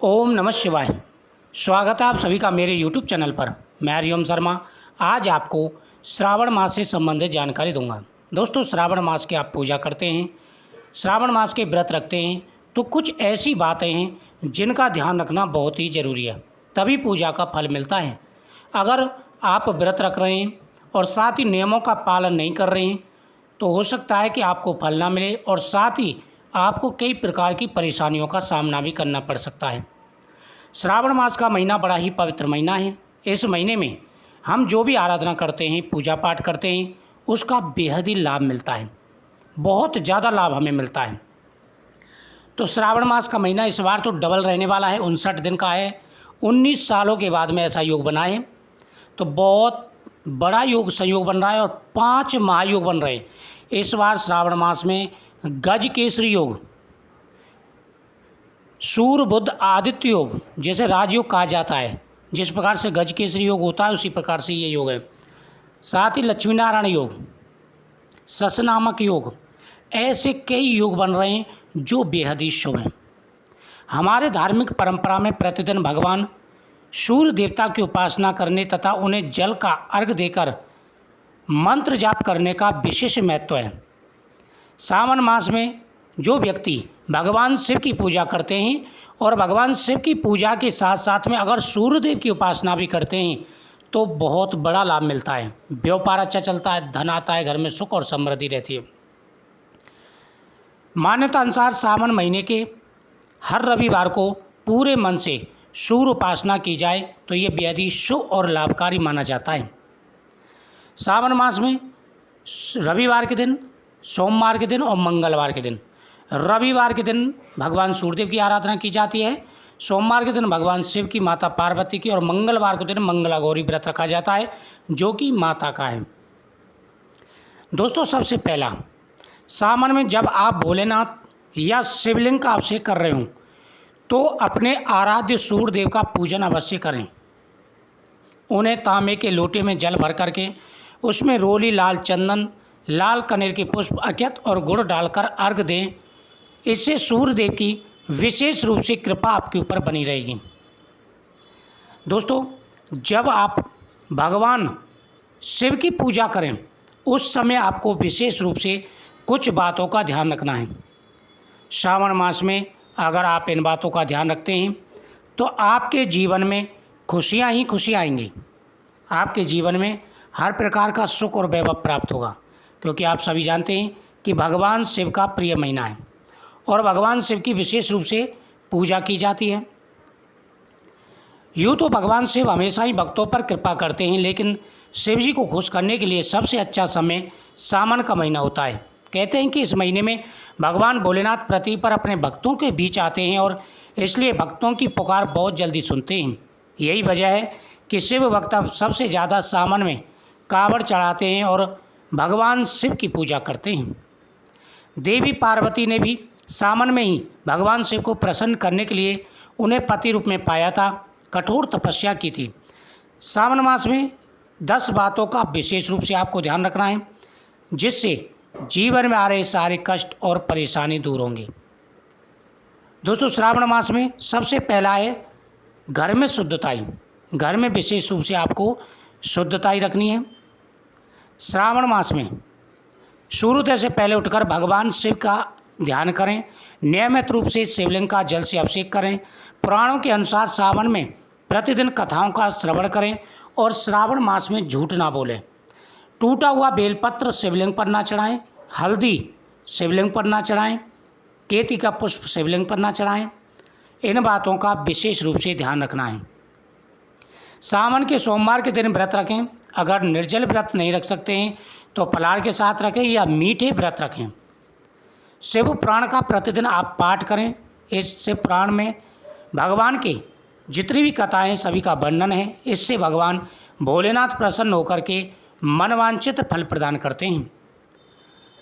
ओम नमः शिवाय। स्वागत है आप सभी का मेरे YouTube चैनल पर। मैं हरिओम शर्मा आज आपको श्रावण मास से संबंधित जानकारी दूंगा। दोस्तों, श्रावण मास की आप पूजा करते हैं, श्रावण मास के व्रत रखते हैं, तो कुछ ऐसी बातें हैं जिनका ध्यान रखना बहुत ही ज़रूरी है, तभी पूजा का फल मिलता है। अगर आप व्रत रख रहे हैं और साथ ही नियमों का पालन नहीं कर रहे हैं तो हो सकता है कि आपको फल ना मिले और साथ ही आपको कई प्रकार की परेशानियों का सामना भी करना पड़ सकता है। श्रावण मास का महीना बड़ा ही पवित्र महीना है। इस महीने में हम जो भी आराधना करते हैं, पूजा पाठ करते हैं, उसका बेहद ही लाभ मिलता है, बहुत ज़्यादा लाभ हमें मिलता है। तो श्रावण मास का महीना इस बार तो डबल रहने वाला है, 59 दिन का है। 19 सालों के बाद में ऐसा योग बना है, तो बहुत बड़ा योग संयोग बन रहा है और 5 महायोग बन रहे हैं इस बार श्रावण मास में। गज केसरी योग, सूर्य बुध आदित्य योग, जैसे राजयोग कहा जाता है, जिस प्रकार से गज केसरी योग होता है उसी प्रकार से ये योग है। साथ ही लक्ष्मी नारायण योग, सस नामक योग, ऐसे कई योग बन रहे हैं जो बेहद ही शुभ हैं। हमारे धार्मिक परंपरा में प्रतिदिन भगवान सूर्य देवता की उपासना करने तथा उन्हें जल का अर्घ देकर मंत्र जाप करने का विशेष महत्व है। सावन मास में जो व्यक्ति भगवान शिव की पूजा करते हैं और भगवान शिव की पूजा के साथ साथ में अगर सूर्यदेव की उपासना भी करते हैं तो बहुत बड़ा लाभ मिलता है। व्यापार अच्छा चलता है, धन आता है, घर में सुख और समृद्धि रहती है। मान्यता अनुसार सावन महीने के हर रविवार को पूरे मन से सूर्य उपासना की जाए तो ये बेहद ही शुभ और लाभकारी माना जाता है। सावन मास में रविवार के दिन, सोमवार के दिन और मंगलवार के दिन, रविवार के दिन भगवान सूर्यदेव की आराधना की जाती है, सोमवार के दिन भगवान शिव की, माता पार्वती की, और मंगलवार के दिन मंगला गौरी व्रत रखा जाता है जो कि माता का है। दोस्तों, सबसे पहला, सावन में जब आप भोलेनाथ या शिवलिंग का अभिषेक कर रहे हों तो अपने आराध्य सूर्यदेव का पूजन अवश्य करें। उन्हें तांबे के लोटे में जल भर करके उसमें रोली, लाल चंदन, लाल कनेर के पुष्प, अक्षत और गुड़ डालकर अर्घ दें। इससे सूर्यदेव की विशेष रूप से कृपा आपके ऊपर बनी रहेगी। दोस्तों, जब आप भगवान शिव की पूजा करें उस समय आपको विशेष रूप से कुछ बातों का ध्यान रखना है। श्रावण मास में अगर आप इन बातों का ध्यान रखते हैं तो आपके जीवन में खुशियाँ ही खुशियाँ आएंगी। आपके जीवन में हर प्रकार का सुख और वैभव प्राप्त होगा, क्योंकि आप सभी जानते हैं कि भगवान शिव का प्रिय महीना है और भगवान शिव की विशेष रूप से पूजा की जाती है। यूँ तो भगवान शिव हमेशा ही भक्तों पर कृपा करते हैं, लेकिन शिव जी को खुश करने के लिए सबसे अच्छा समय सावन का महीना होता है। कहते हैं कि इस महीने में भगवान भोलेनाथ पृथ्वी पर अपने भक्तों के बीच आते हैं और इसलिए भक्तों की पुकार बहुत जल्दी सुनते हैं। यही वजह है कि शिव भक्त सबसे ज़्यादा सावन में कांवड़ चढ़ाते हैं और भगवान शिव की पूजा करते हैं। देवी पार्वती ने भी सावन में ही भगवान शिव को प्रसन्न करने के लिए उन्हें पति रूप में पाया था, कठोर तपस्या की थी। सावन मास में 10 बातों का विशेष रूप से आपको ध्यान रखना है, जिससे जीवन में आ रहे सारे कष्ट और परेशानी दूर होंगे। दोस्तों, श्रावण मास में सबसे पहला है घर में शुद्धताई। घर में विशेष रूप से आपको शुद्धताई रखनी है। श्रावण मास में सूर्योदय से पहले उठकर भगवान शिव का ध्यान करें। नियमित रूप से शिवलिंग का जल से अभिषेक करें। पुराणों के अनुसार सावन में प्रतिदिन कथाओं का श्रवण करें और श्रावण मास में झूठ ना बोलें। टूटा हुआ बेलपत्र शिवलिंग पर ना चढ़ाएं, हल्दी शिवलिंग पर ना चढ़ाएं, केती का पुष्प शिवलिंग पर ना चढ़ाएं। इन बातों का विशेष रूप से ध्यान रखना है। सावन के सोमवार के दिन व्रत रखें। अगर निर्जल व्रत नहीं रख सकते हैं तो फलाहार के साथ रखें या मीठे व्रत रखें। शिव पुराण का प्रतिदिन आप पाठ करें। इस शिव पुराण में भगवान की जितनी भी कथाएं सभी का वर्णन है। इससे भगवान भोलेनाथ प्रसन्न होकर के मनवांछित फल प्रदान करते हैं।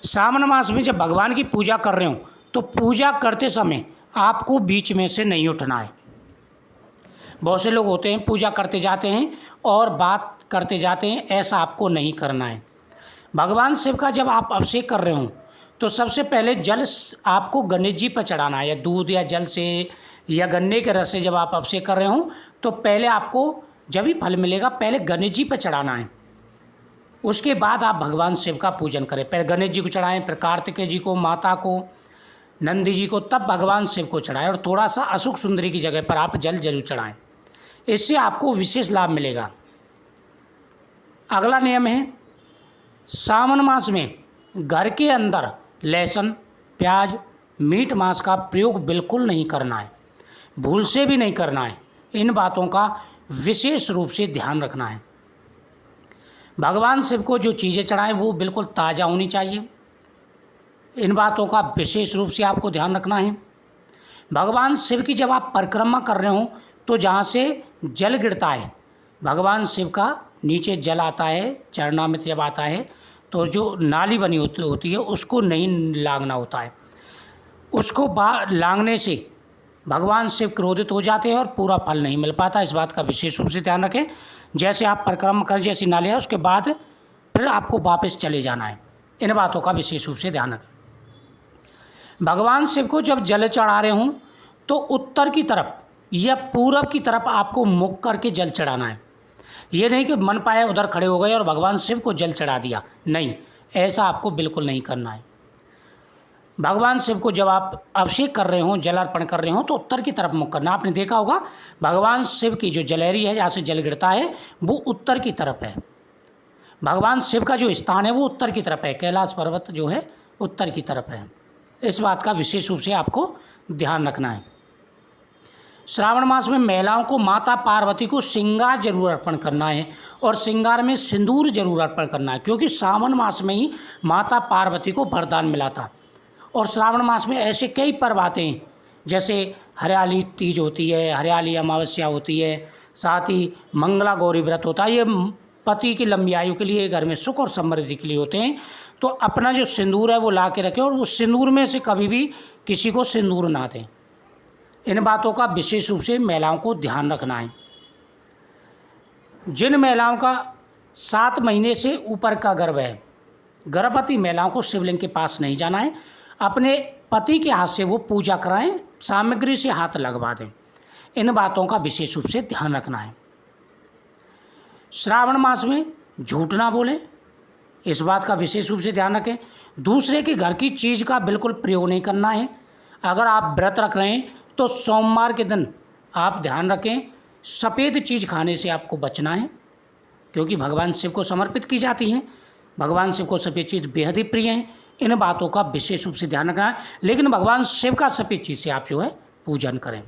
सावन मास में जब भगवान की पूजा कर रहे हो तो पूजा करते समय आपको बीच में से नहीं उठना है। बहुत से लोग होते हैं पूजा करते जाते हैं और बात करते जाते हैं, ऐसा आपको नहीं करना है। भगवान शिव का जब आप अभिषेक कर रहे हो तो सबसे पहले जल आपको गणेश जी पर चढ़ाना है, या दूध या जल से या गन्ने के रस से जब आप अभिषेक कर रहे हो तो पहले आपको जब भी फल मिलेगा पहले गणेश जी पर चढ़ाना है, उसके बाद आप भगवान शिव का पूजन करें। पहले गणेश जी को चढ़ाएं, फिर कार्तिकेय जी को, माता को, नंदी जी को, तब भगवान शिव को चढ़ाएं। और थोड़ा सा अशोक सुंदरी की जगह पर आप जल जरूर चढ़ाएं, इससे आपको विशेष लाभ मिलेगा। अगला नियम है, सावन मास में घर के अंदर लहसुन, प्याज, मीट, मांस का प्रयोग बिल्कुल नहीं करना है, भूल से भी नहीं करना है। इन बातों का विशेष रूप से ध्यान रखना है। भगवान शिव को जो चीज़ें चढ़ाएं वो बिल्कुल ताज़ा होनी चाहिए। इन बातों का विशेष रूप से आपको ध्यान रखना है। भगवान शिव की जब आप परिक्रमा कर रहे हो तो जहाँ से जल गिरता है, भगवान शिव का नीचे जल आता है, चरणामृत जब आता है तो जो नाली बनी होती है उसको नहीं लागना होता है। उसको लांघने से भगवान शिव क्रोधित हो जाते हैं और पूरा फल नहीं मिल पाता। इस बात का विशेष रूप से ध्यान रखें। जैसे आप परिक्रमा करें, जैसी नाली है उसके बाद फिर आपको वापस चले जाना है। इन बातों का विशेष रूप से ध्यान रखें। भगवान शिव को जब जल चढ़ा रहे हों तो उत्तर की तरफ या पूरब की तरफ आपको मुख करके जल चढ़ाना है। ये नहीं कि मन पाए उधर खड़े हो गए और भगवान शिव को जल चढ़ा दिया, नहीं, ऐसा आपको बिल्कुल नहीं करना है। भगवान शिव को जब आप अभिषेक कर रहे हो, जल अर्पण कर रहे हो तो उत्तर की तरफ मुख करना। आपने देखा होगा भगवान शिव की जो जलेहरी है, जहाँ से जल गिरता है, वो उत्तर की तरफ है। भगवान शिव का जो स्थान है वो उत्तर की तरफ है। कैलाश पर्वत जो है उत्तर की तरफ है। इस बात का विशेष रूप से आपको ध्यान रखना है। श्रावण मास में महिलाओं को माता पार्वती को श्रृंगार जरूर अर्पण करना है और श्रृंगार में सिंदूर जरूर अर्पण करना है, क्योंकि श्रावण मास में ही माता पार्वती को वरदान मिला था। और श्रावण मास में ऐसे कई पर्व आते हैं, जैसे हरियाली तीज होती है, हरियाली अमावस्या होती है, साथ ही मंगला गौरी व्रत होता है। ये पति की लंबी आयु के लिए, घर में सुख और समृद्धि के लिए होते हैं। तो अपना जो सिंदूर है वो ला के रखें और उस सिंदूर में से कभी भी किसी को सिंदूर ना दें। इन बातों का विशेष रूप से महिलाओं को ध्यान रखना है। जिन महिलाओं का 7 महीने से ऊपर का गर्भ है, गर्भवती महिलाओं को शिवलिंग के पास नहीं जाना है। अपने पति के हाथ से वो पूजा कराएं, सामग्री से हाथ लगवा दें। इन बातों का विशेष रूप से ध्यान रखना है। श्रावण मास में झूठ ना बोलें, इस बात का विशेष रूप से ध्यान रखें। दूसरे के घर की चीज़ का बिल्कुल प्रयोग नहीं करना है। अगर आप व्रत रख रहे हैं तो सोमवार के दिन आप ध्यान रखें, सफ़ेद चीज़ खाने से आपको बचना है, क्योंकि भगवान शिव को समर्पित की जाती हैं। भगवान शिव को सफ़ेद चीज़ बेहद ही प्रिय है। इन बातों का विशेष रूप से ध्यान रखना है। लेकिन भगवान शिव का सफ़ेद चीज़ से आप जो है पूजन करें।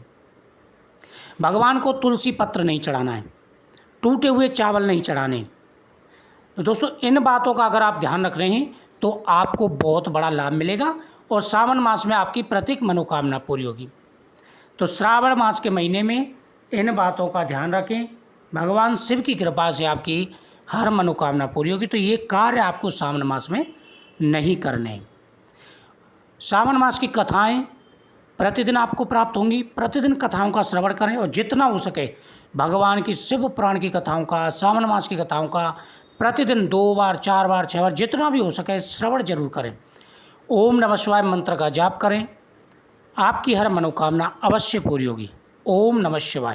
भगवान को तुलसी पत्र नहीं चढ़ाना है, टूटे हुए चावल नहीं चढ़ाने। तो दोस्तों, इन बातों का अगर आप ध्यान रख रहे हैं तो आपको बहुत बड़ा लाभ मिलेगा और श्रावण मास में आपकी प्रत्येक मनोकामना पूरी होगी। तो श्रावण मास के महीने में इन बातों का ध्यान रखें। भगवान शिव की कृपा से आपकी हर मनोकामना पूरी होगी। तो ये कार्य आपको श्रावण मास में नहीं करने। श्रावण मास की कथाएं प्रतिदिन आपको प्राप्त होंगी। प्रतिदिन कथाओं का श्रवण करें और जितना हो सके भगवान की शिव पुराण की कथाओं का, श्रावण मास की कथाओं का प्रतिदिन 2 बार, 4 बार, 6 बार, जितना भी हो सके श्रवण जरूर करें। ओम नमः शिवाय मंत्र का जाप करें, आपकी हर मनोकामना अवश्य पूरी होगी। ओम नमः शिवाय।